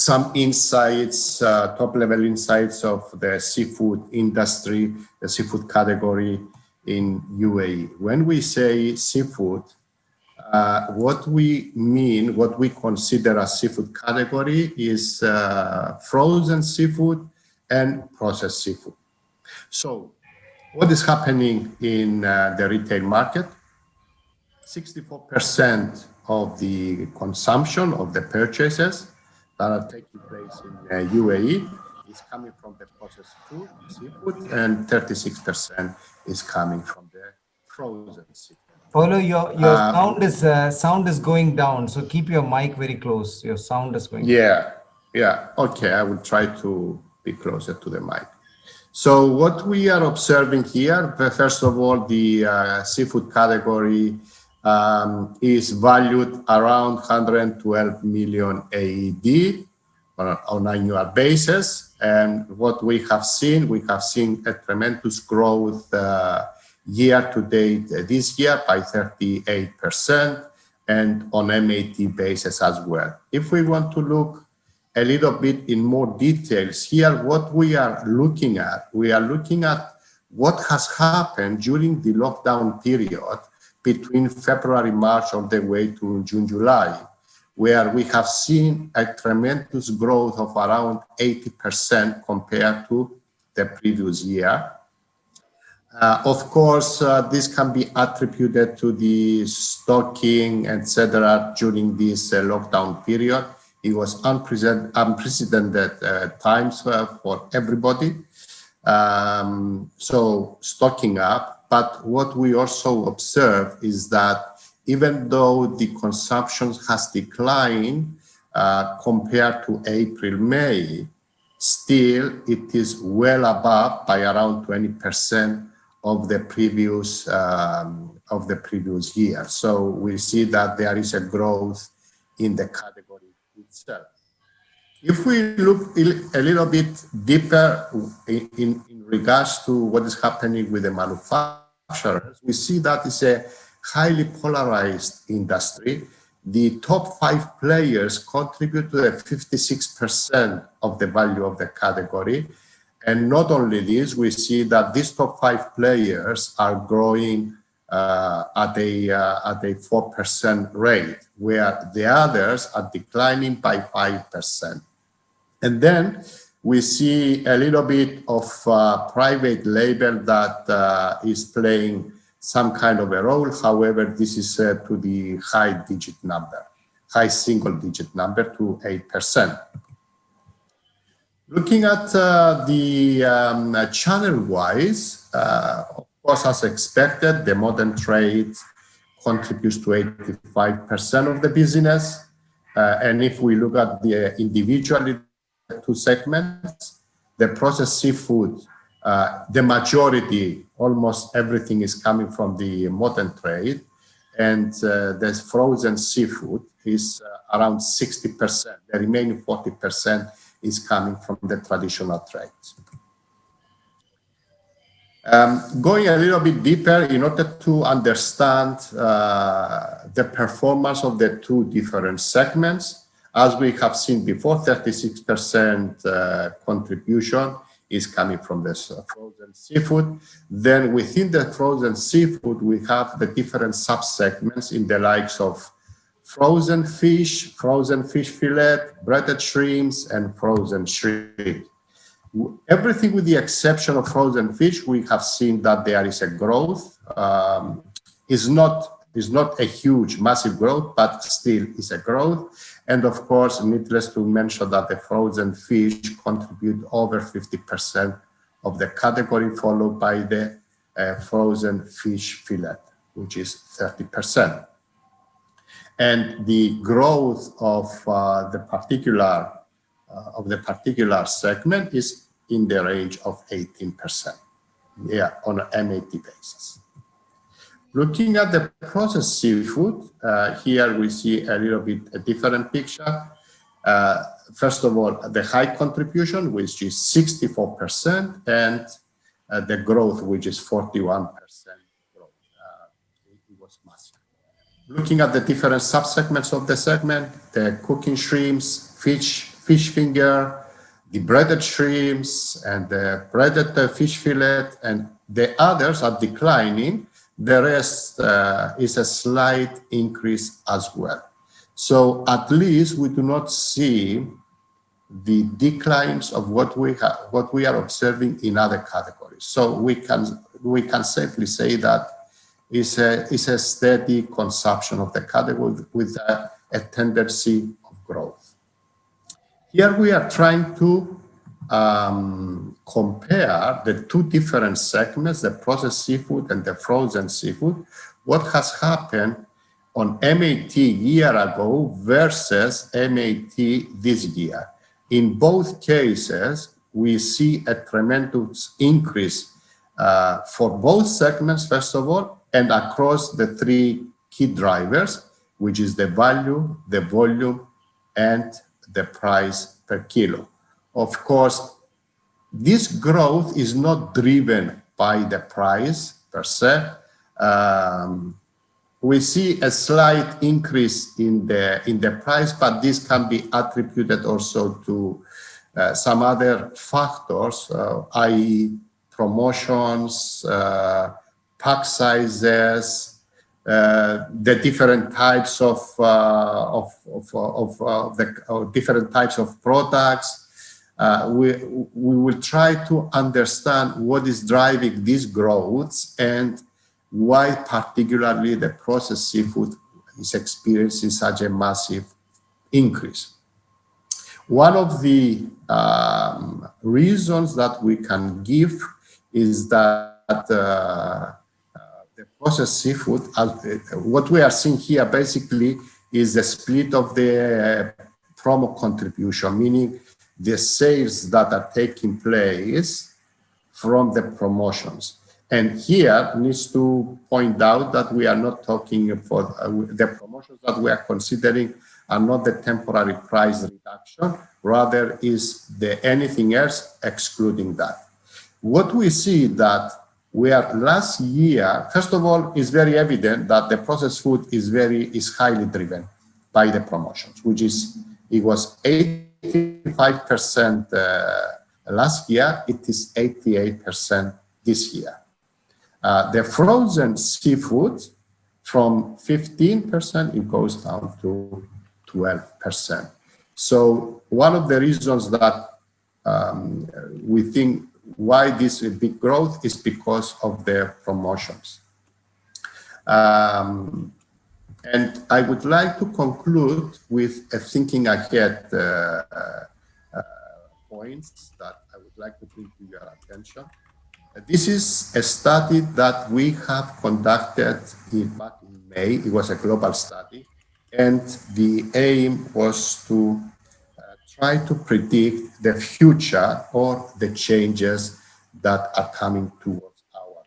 some insights, top-level insights of the seafood industry, the seafood category in UAE. When we say seafood, what we mean, what we consider a seafood category is frozen seafood and processed seafood. So what is happening in the retail market? 64% of the consumption of the purchases that are taking place in UAE is coming from the processed food, seafood, and 36% is coming from the frozen seafood. Pavlou, your sound is going down, so keep your mic very close. Your sound is going down. Yeah. Okay, I will try to be closer to the mic. So what we are observing here, first of all, the seafood category is valued around 112 million AED on an annual basis. And what we have seen a tremendous growth year to date this year by 38% and on MAT basis as well. If we want to look a little bit in more details here, what we are looking at what has happened during the lockdown period between February, March, all the way to June, July, where we have seen a tremendous growth of around 80% compared to the previous year. Of course, this can be attributed to the stocking, etc. during this lockdown period. It was unprecedented times for everybody. So stocking up. But what we also observe is that even though the consumption has declined compared to April, May, still it is well above by around 20% of the previous year. So we see that there is a growth in the category itself. If we look a little bit deeper in regards to what is happening with the manufacturers, we see that it's a highly polarized industry. The top 5 players contribute to 56% of the value of the category. And not only this, we see that these top 5 players are growing at a 4% rate, where the others are declining by 5%. And then we see a little bit of private label that is playing some kind of a role. However, this is to the high single digit number to 8%. Looking at the channel-wise, of course, as expected, the modern trade contributes to 85% of the business. And if we look at the individually 2 segments, the processed seafood, the majority, almost everything is coming from the modern trade, and the frozen seafood is around 60%. The remaining 40% is coming from the traditional trade. Going a little bit deeper in order to understand the performance of the 2 different segments, as we have seen before, 36% contribution is coming from the frozen seafood. Then within the frozen seafood, we have the different sub-segments in the likes of frozen fish fillet, breaded shrimps, and frozen shrimp. Everything with the exception of frozen fish, we have seen that there is a growth. Is not a huge, massive growth, but still is a growth. And of course, needless to mention that the frozen fish contribute over 50% of the category, followed by the frozen fish fillet, which is 30%. And the growth of the particular segment is in the range of 18%, on an MAT basis. Looking at the processed seafood, here we see a little bit a different picture. First of all, the high contribution, which is 64%, and the growth, which is 41% growth. It was massive. Looking at the different subsegments of the segment, the cooking shrimps, fish fish finger, the breaded shrimps, and the breaded fish fillet, and the others are declining. The rest is a slight increase as well. So at least we do not see the declines of what we are observing in other categories. So we can safely say that it's a steady consumption of the category with a tendency of growth. Here we are trying to compare the two different segments, the processed seafood and the frozen seafood, what has happened on MAT year ago versus MAT this year. In both cases, we see a tremendous increase for both segments, first of all, and across the three key drivers, which is the value, the volume, and the price per kilo. Of course, this growth is not driven by the price per se. We see a slight increase in the price, but this can be attributed also to some other factors, i.e. promotions, pack sizes, the different types of different types of products. We will try to understand what is driving these growths and why particularly the processed seafood is experiencing such a massive increase. One of the reasons that we can give is that the processed seafood, what we are seeing here basically is the split of the promo contribution, meaning the sales that are taking place from the promotions. And here needs to point out that we are not talking for the promotions that we are considering are not the temporary price reduction, rather is the anything else excluding that. What we see that we are last year, first of all, is very evident that the processed food is highly driven by the promotions, which is, it was 85% last year, it is 88% this year. The frozen seafood, from 15%, it goes down to 12%. So one of the reasons that we think why this big growth is because of the promotions. And I would like to conclude with a thinking ahead points that I would like to bring to your attention. This is a study that we have conducted back in May. It was a global study, and the aim was to try to predict the future or the changes that are coming towards our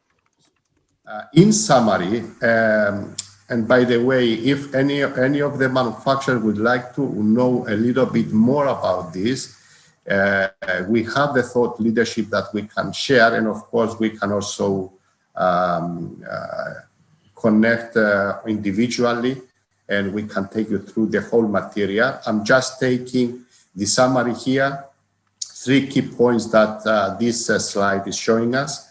lives. In summary, and by the way, if any of the manufacturers would like to know a little bit more about this, we have the thought leadership that we can share, and of course we can also connect individually, and we can take you through the whole material. I'm just taking the summary here, 3 key points that this slide is showing us.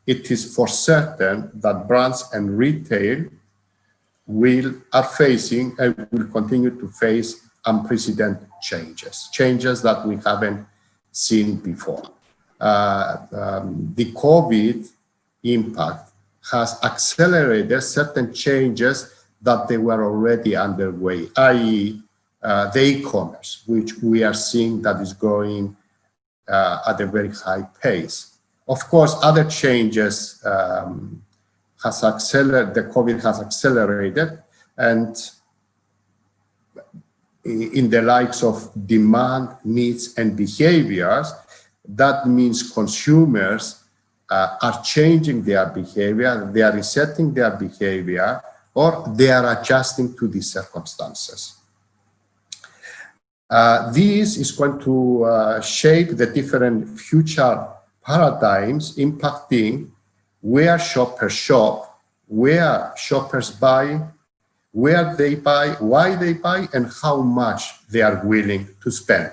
It is for certain that brands and retail are facing and will continue to face unprecedented changes that we haven't seen before. The COVID impact has accelerated certain changes that they were already underway, i.e. The e-commerce, which we are seeing that is growing at a very high pace. Of course, other changes the COVID has accelerated, and in the likes of demand, needs, and behaviors, that means consumers are changing their behavior, they are resetting their behavior, or they are adjusting to the circumstances. This is going to shape the different future paradigms impacting where shoppers shop, where shoppers buy, where they buy, why they buy, and how much they are willing to spend.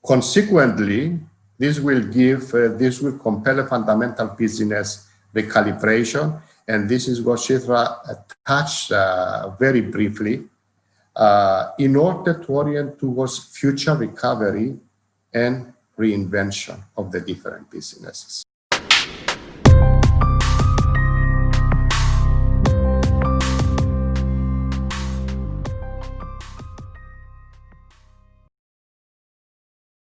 Consequently, this will compel a fundamental business recalibration, and this is what Shithra touched very briefly, in order to orient towards future recovery and reinvention of the different businesses.